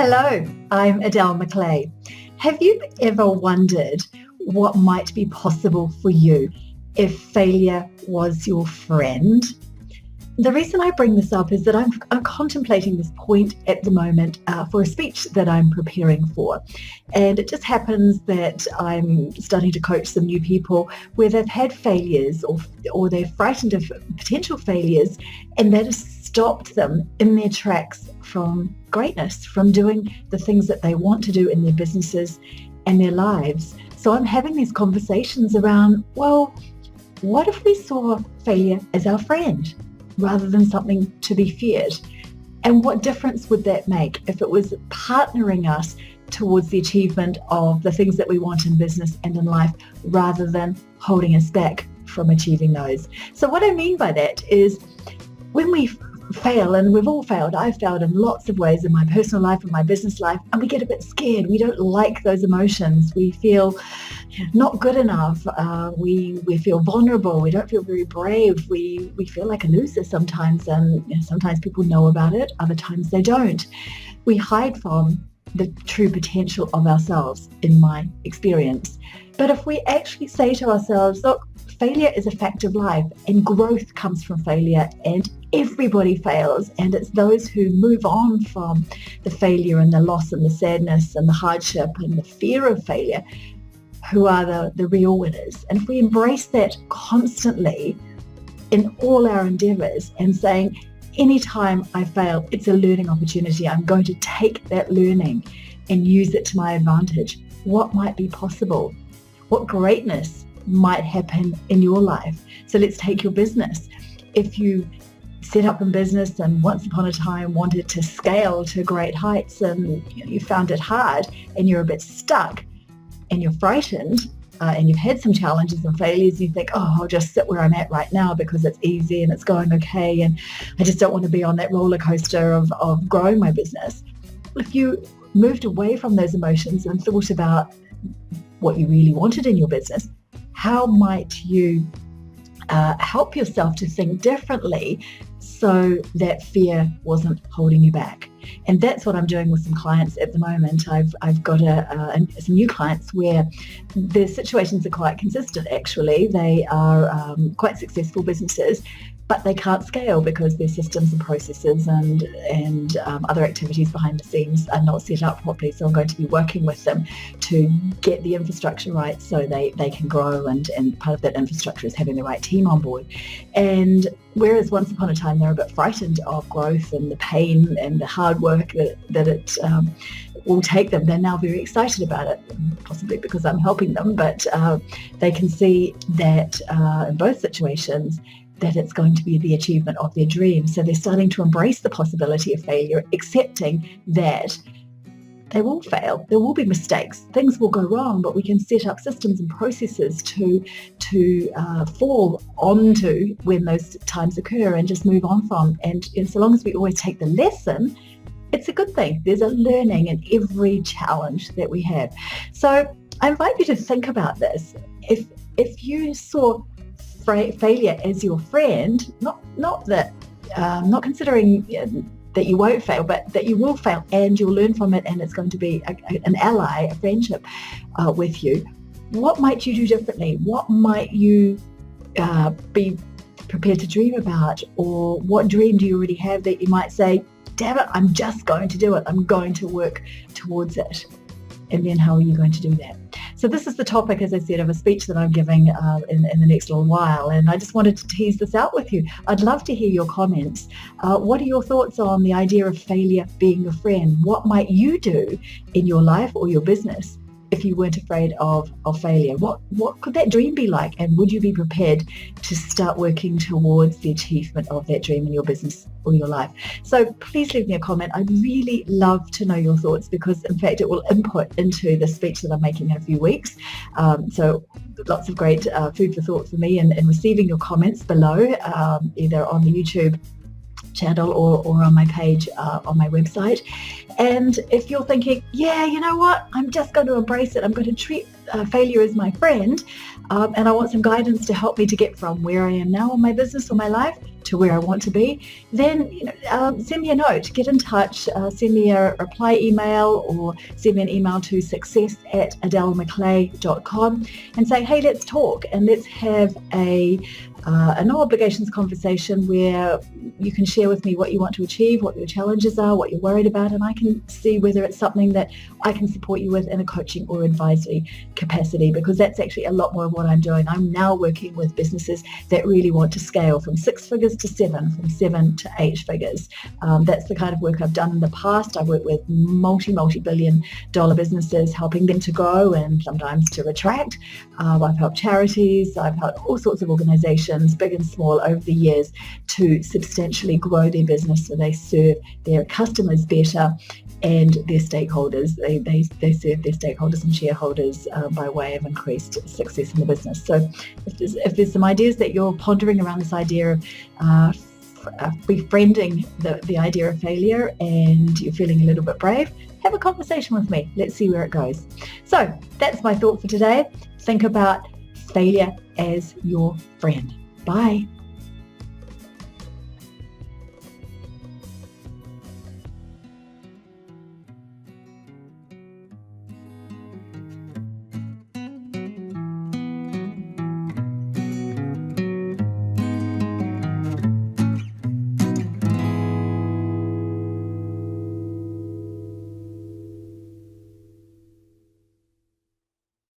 Hello, I'm Adèle McLay. Have you ever wondered what might be possible for you if failure was your friend? The reason I bring this up is that I'm contemplating this point at the moment for a speech that I'm preparing for. And it just happens that I'm starting to coach some new people where they've had failures or they're frightened of potential failures, and that has stopped them in their tracks from greatness, from doing the things that they want to do in their businesses and their lives. So I'm having these conversations around, well, what if we saw failure as our friend rather than something to be feared? And what difference would that make if it was partnering us towards the achievement of the things that we want in business and in life rather than holding us back from achieving those? So what I mean by that is when we fail, and we've all failed, I've failed in lots of ways in my personal life and my business life, and we get a bit scared. We don't like those emotions. We feel not good enough. We feel vulnerable. We don't feel very brave. We feel like a loser sometimes, and sometimes people know about it, other times they don't. We hide from the true potential of ourselves, in my experience. But if we actually say to ourselves, look, failure is a fact of life and growth comes from failure, and everybody fails, and it's those who move on from the failure and the loss and the sadness and the hardship and the fear of failure who are the real winners. And if we embrace that constantly in all our endeavors and saying, anytime I fail, it's a learning opportunity. I'm going to take that learning and use it to my advantage. What might be possible? What greatness might happen in your life? So let's take your business. If you set up in business and once upon a time wanted to scale to great heights, and you found it hard and you're a bit stuck and you're frightened, and you've had some challenges and failures, you think, oh, I'll just sit where I'm at right now because it's easy and it's going okay, and I just don't want to be on that roller coaster of growing my business. If you moved away from those emotions and thought about what you really wanted in your business, how might you help yourself to think differently so that fear wasn't holding you back? And that's what I'm doing with some clients at the moment. I've got some new clients where their situations are quite consistent, actually. They are quite successful businesses, but they can't scale because their systems and processes and other activities behind the scenes are not set up properly. So I'm going to be working with them to get the infrastructure right so they can grow, and part of that infrastructure is having the right team on board. And whereas once upon a time they're a bit frightened of growth and the pain and the hard work that it will take them, they're now very excited about it, possibly because I'm helping them, but they can see that in both situations that it's going to be the achievement of their dreams. So they're starting to embrace the possibility of failure, accepting that they will fail. There will be mistakes. Things will go wrong, but we can set up systems and processes to fall onto when those times occur and just move on from. And so long as we always take the lesson, it's a good thing. There's a learning in every challenge that we have. So I invite you to think about this. If you saw failure as your friend, not considering that you won't fail, but that you will fail and you'll learn from it, and it's going to be an ally, a friendship with you, what might you do differently? What might you be prepared to dream about? Or what dream do you already have that you might say, damn it, I'm just going to do it. I'm going to work towards it. And then how are you going to do that? So this is the topic, as I said, of a speech that I'm giving in the next little while. And I just wanted to tease this out with you. I'd love to hear your comments. What are your thoughts on the idea of failure being your friend? What might you do in your life or your business if you weren't afraid of failure? What could that dream be like? And would you be prepared to start working towards the achievement of that dream in your business or your life? So please leave me a comment. I'd really love to know your thoughts, because in fact it will input into the speech that I'm making in a few weeks. So lots of great food for thought for me in receiving your comments below, either on the YouTube channel or on my page on my website. And if you're thinking, yeah, you know what, I'm just going to embrace it, I'm going to treat failure is my friend, and I want some guidance to help me to get from where I am now in my business or my life to where I want to be, then send me a note, get in touch, send me a reply email or send me an email to success@adelemclay.com and say, hey, let's talk and let's have a no obligations conversation where you can share with me what you want to achieve, what your challenges are, what you're worried about, and I can see whether it's something that I can support you with in a coaching or advisory capacity, because that's actually a lot more of what I'm doing. I'm now working with businesses that really want to scale from 6 figures to 7, from 7 to 8 figures. That's the kind of work I've done in the past. I work with multi-billion dollar businesses, helping them to grow and sometimes to retract. I've helped charities, I've helped all sorts of organizations, big and small, over the years to substantially grow their business so they serve their customers better and their stakeholders. They serve their stakeholders and shareholders by way of increased success in the business. So if there's some ideas that you're pondering around this idea of befriending the idea of failure and you're feeling a little bit brave, have a conversation with me. Let's see where it goes. So that's my thought for today. Think about failure as your friend. Bye.